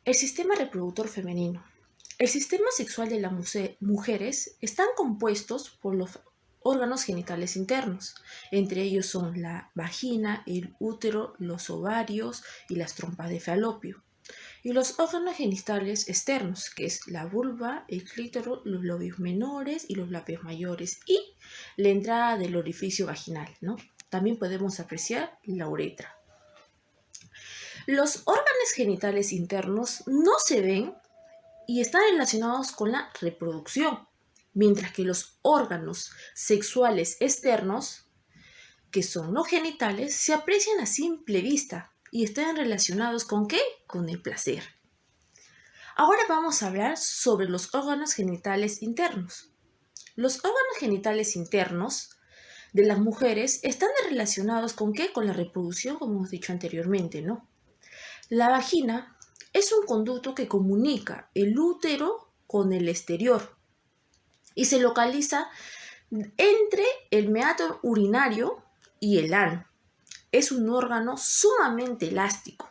El sistema reproductor femenino. El sistema sexual de las mujeres están compuestos por los órganos genitales internos. Entre ellos son la vagina, el útero, los ovarios y las trompas de falopio. Y los órganos genitales externos, que es la vulva, el clítoris, los labios menores y los labios mayores. Y la entrada del orificio vaginal, ¿no? También podemos apreciar la uretra. Los órganos genitales internos no se ven y están relacionados con la reproducción, mientras que los órganos sexuales externos, que son los genitales, se aprecian a simple vista y están relacionados ¿con qué? Con el placer. Ahora vamos a hablar sobre los órganos genitales internos. Los órganos genitales internos de las mujeres están relacionados ¿con qué? Con la reproducción, como hemos dicho anteriormente, ¿no? La vagina es un conducto que comunica el útero con el exterior y se localiza entre el meato urinario y el ano. Es un órgano sumamente elástico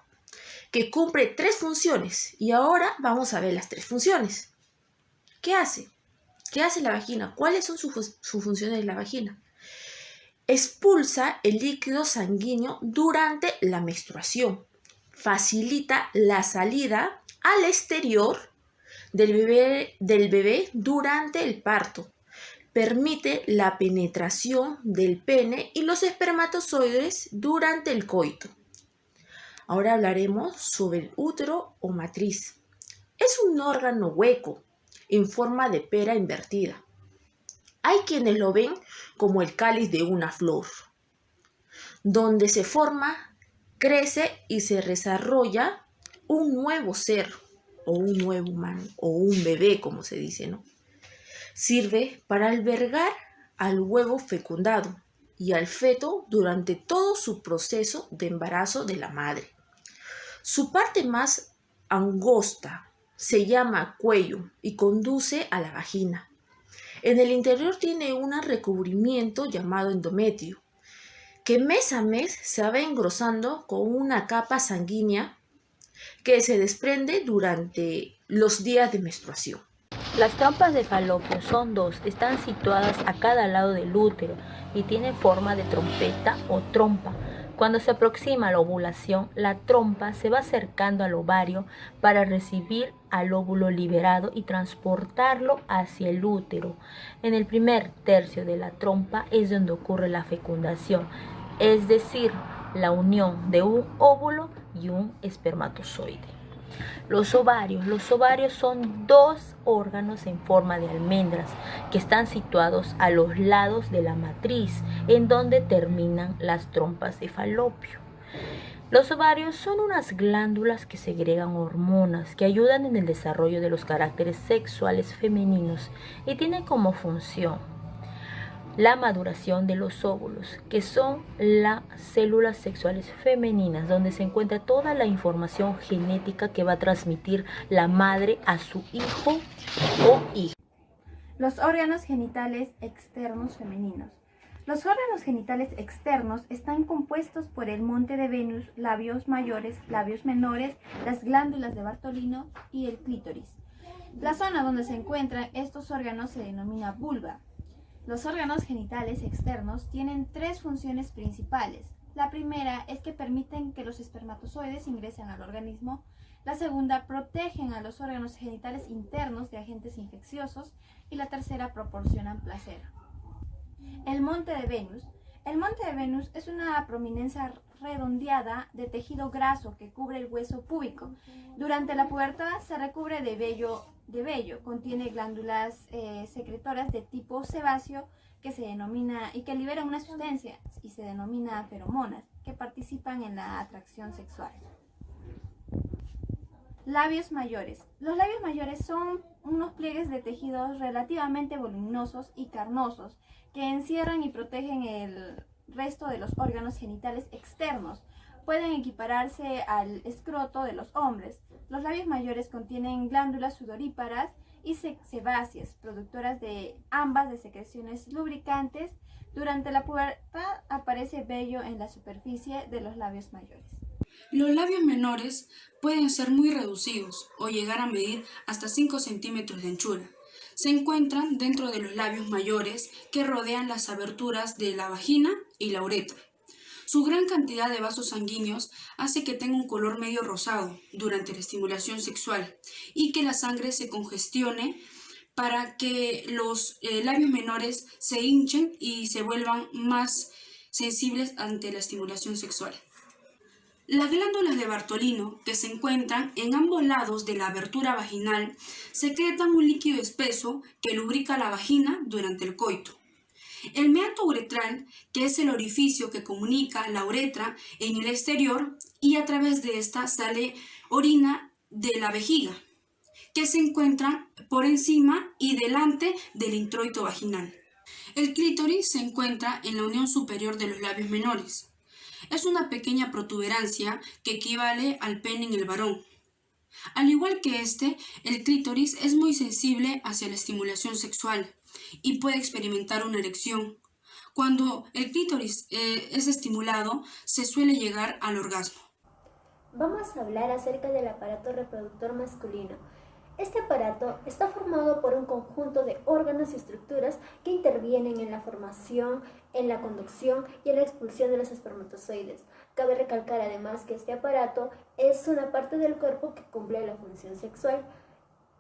que cumple 3 funciones y ahora vamos a ver las 3 funciones. ¿Qué hace? ¿Qué hace la vagina? ¿Cuáles son sus funciones de la vagina? Expulsa el líquido sanguíneo durante la menstruación. Facilita la salida al exterior del bebé durante el parto. Permite la penetración del pene y los espermatozoides durante el coito. Ahora hablaremos sobre el útero o matriz. Es un órgano hueco en forma de pera invertida. Hay quienes lo ven como el cáliz de una flor, donde se forma, crece y se desarrolla un nuevo ser o un nuevo humano o un bebé, como se dice, ¿no? Sirve para albergar al huevo fecundado y al feto durante todo su proceso de embarazo de la madre. Su parte más angosta se llama cuello y conduce a la vagina. En el interior tiene un recubrimiento llamado endometrio, que mes a mes se va engrosando con una capa sanguínea que se desprende durante los días de menstruación. Las trompas de falopio son 2, están situadas a cada lado del útero y tienen forma de trompeta o trompa. Cuando se aproxima la ovulación, la trompa se va acercando al ovario para recibir al óvulo liberado y transportarlo hacia el útero. En el primer tercio de la trompa es donde ocurre la fecundación, es decir, la unión de un óvulo y un espermatozoide. Los ovarios son 2 órganos en forma de almendras que están situados a los lados de la matriz, en donde terminan las trompas de falopio. Los ovarios son unas glándulas que segregan hormonas que ayudan en el desarrollo de los caracteres sexuales femeninos y tienen como función la maduración de los óvulos, que son las células sexuales femeninas, donde se encuentra toda la información genética que va a transmitir la madre a su hijo o hija. Los órganos genitales externos femeninos. Los órganos genitales externos están compuestos por el monte de Venus, labios mayores, labios menores, las glándulas de Bartolino y el clítoris. La zona donde se encuentran estos órganos se denomina vulva. Los órganos genitales externos tienen 3 funciones principales. La primera es que permiten que los espermatozoides ingresen al organismo. La segunda, protegen a los órganos genitales internos de agentes infecciosos. Y la tercera, proporcionan placer. El monte de Venus. El monte de Venus es una prominencia redondeada de tejido graso que cubre el hueso púbico. Durante la pubertad se recubre de vello. Contiene glándulas secretoras de tipo sebáceo que se denomina y que liberan una sustancia y se denomina feromonas que participan en la atracción sexual. Labios mayores. Los labios mayores son unos pliegues de tejidos relativamente voluminosos y carnosos que encierran y protegen el resto de los órganos genitales externos. Pueden equipararse al escroto de los hombres. Los labios mayores contienen glándulas sudoríparas y sebáceas, productoras de ambas de secreciones lubricantes. Durante la pubertad aparece vello en la superficie de los labios mayores. Los labios menores pueden ser muy reducidos o llegar a medir hasta 5 centímetros de anchura. Se encuentran dentro de los labios mayores que rodean las aberturas de la vagina y la uretra. Su gran cantidad de vasos sanguíneos hace que tenga un color medio rosado durante la estimulación sexual y que la sangre se congestione para que los labios menores se hinchen y se vuelvan más sensibles ante la estimulación sexual. Las glándulas de Bartolino, que se encuentran en ambos lados de la abertura vaginal, secretan un líquido espeso que lubrica la vagina durante el coito. El meato uretral, que es el orificio que comunica la uretra en el exterior, y a través de esta sale orina de la vejiga, que se encuentra por encima y delante del introito vaginal. El clítoris se encuentra en la unión superior de los labios menores. Es una pequeña protuberancia que equivale al pene en el varón. Al igual que el clítoris es muy sensible hacia la estimulación sexual y puede experimentar una erección. Cuando el clítoris es estimulado, se suele llegar al orgasmo. Vamos a hablar acerca del aparato reproductor masculino. Este aparato está formado por un conjunto de órganos y estructuras que intervienen en la formación, en la conducción y en la expulsión de los espermatozoides. Cabe recalcar además que este aparato es una parte del cuerpo que cumple la función sexual.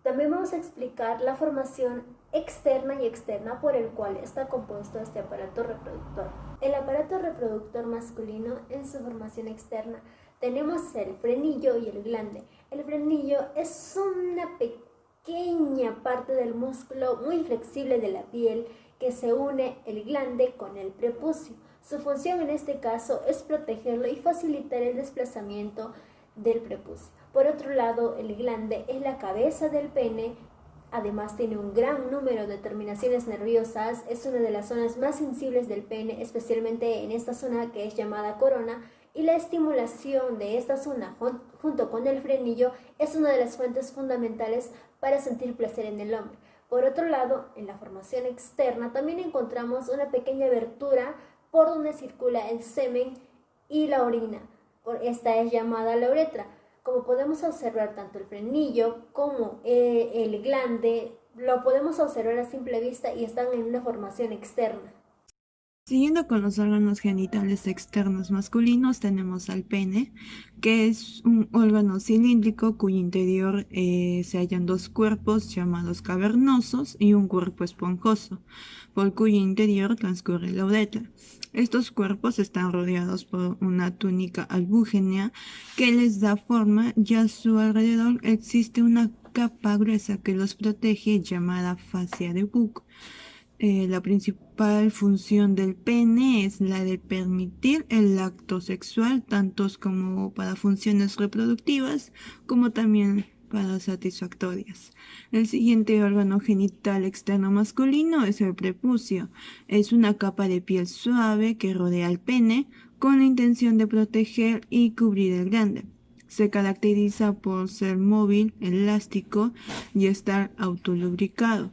También vamos a explicar la formación externa y externa por el cual está compuesto este aparato reproductor. El aparato reproductor masculino en su formación externa tenemos el frenillo y el glande. El frenillo es una pequeña parte del músculo muy flexible de la piel que se une el glande con el prepucio. Su función en este caso es protegerlo y facilitar el desplazamiento del prepucio. Por otro lado, el glande es la cabeza del pene. Además tiene un gran número de terminaciones nerviosas, es una de las zonas más sensibles del pene, especialmente en esta zona que es llamada corona, y la estimulación de esta zona junto con el frenillo es una de las fuentes fundamentales para sentir placer en el hombre. Por otro lado, en la formación externa también encontramos una pequeña abertura por donde circula el semen y la orina. Esta es llamada la uretra. Como podemos observar, tanto el frenillo como el glande lo podemos observar a simple vista y están en una formación externa. Siguiendo con los órganos genitales externos masculinos, tenemos al pene, que es un órgano cilíndrico cuyo interior se hallan dos cuerpos llamados cavernosos y un cuerpo esponjoso, por cuyo interior transcurre la uretra. Estos cuerpos están rodeados por una túnica albúgena que les da forma y a su alrededor existe una capa gruesa que los protege llamada fascia de Buck. La principal función del pene es la de permitir el acto sexual, tanto como para funciones reproductivas como también para satisfactorias. El siguiente órgano genital externo masculino es el prepucio. Es una capa de piel suave que rodea al pene con la intención de proteger y cubrir el glande. Se caracteriza por ser móvil, elástico y estar autolubricado.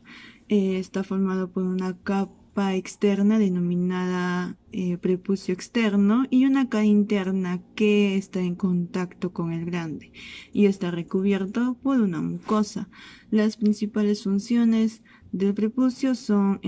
Está formado por una capa externa denominada prepucio externo y una cara interna que está en contacto con el glande y está recubierto por una mucosa. Las principales funciones del prepucio son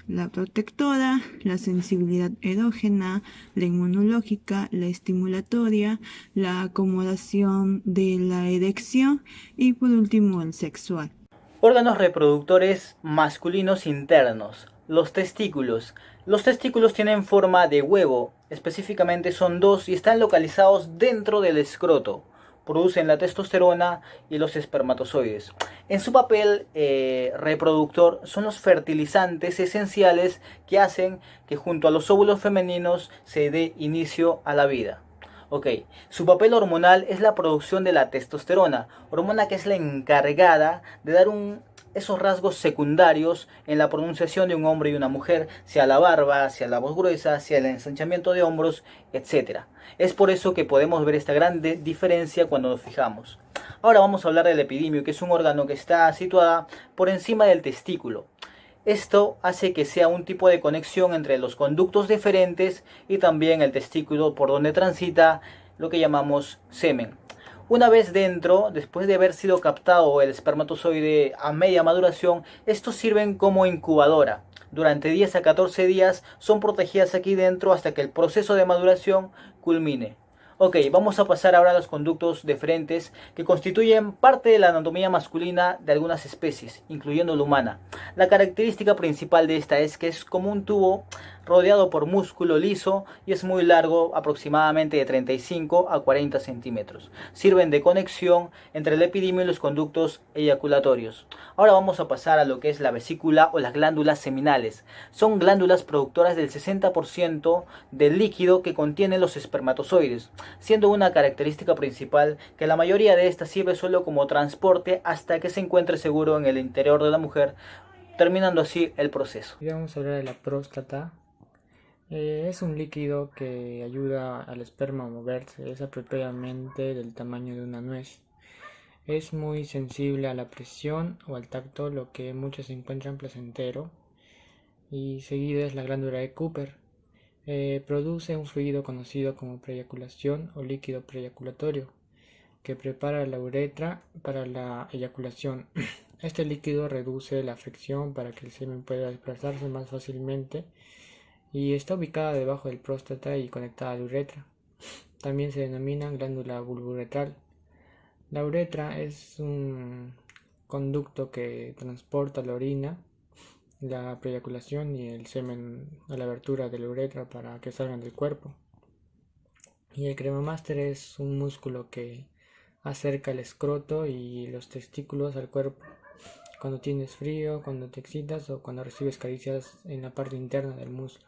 la protectora, la sensibilidad erógena, la inmunológica, la estimulatoria, la acomodación de la erección y por último el sexual. Órganos reproductores masculinos internos. Los testículos. Los testículos tienen forma de huevo, específicamente son dos y están localizados dentro del escroto. Producen la testosterona y los espermatozoides. En su papel reproductor son los fertilizantes esenciales que hacen que junto a los óvulos femeninos se dé inicio a la vida. Su papel hormonal es la producción de la testosterona, hormona que es la encargada de dar esos rasgos secundarios en la pronunciación de un hombre y una mujer, sea la barba, sea la voz gruesa, sea el ensanchamiento de hombros, etc. Es por eso que podemos ver esta gran diferencia cuando nos fijamos. Ahora vamos a hablar del epidimio, que es un órgano que está situado por encima del testículo. Esto hace que sea un tipo de conexión entre los conductos deferentes y también el testículo por donde transita lo que llamamos semen. Una vez dentro, después de haber sido captado el espermatozoide a media maduración, estos sirven como incubadora. Durante 10 a 14 días son protegidas aquí dentro hasta que el proceso de maduración culmine. Ok, vamos a pasar ahora a los conductos deferentes que constituyen parte de la anatomía masculina de algunas especies, incluyendo la humana. La característica principal de esta es que es como un tubo rodeado por músculo liso y es muy largo, aproximadamente de 35 a 40 centímetros. Sirven de conexión entre el epididio y los conductos eyaculatorios. Ahora vamos a pasar a lo que es la vesícula o las glándulas seminales. Son glándulas productoras del 60% del líquido que contienen los espermatozoides, siendo una característica principal que la mayoría de estas sirve solo como transporte hasta que se encuentre seguro en el interior de la mujer, terminando así el proceso. Y vamos a hablar de la próstata. Es un líquido que ayuda al esperma a moverse, es apropiadamente del tamaño de una nuez. Es muy sensible a la presión o al tacto, lo que muchos encuentran placentero. Y seguida es la glándula de Cooper. Produce un fluido conocido como preeyaculación o líquido preeyaculatorio, que prepara la uretra para la eyaculación. Este líquido reduce la fricción para que el semen pueda desplazarse más fácilmente y está ubicada debajo del próstata y conectada a la uretra. También se denomina glándula bulbouretral. La uretra es un conducto que transporta la orina, la preeyaculación y el semen a la abertura de la uretra para que salgan del cuerpo. Y el cremomáster es un músculo que acerca el escroto y los testículos al cuerpo cuando tienes frío, cuando te excitas o cuando recibes caricias en la parte interna del muslo.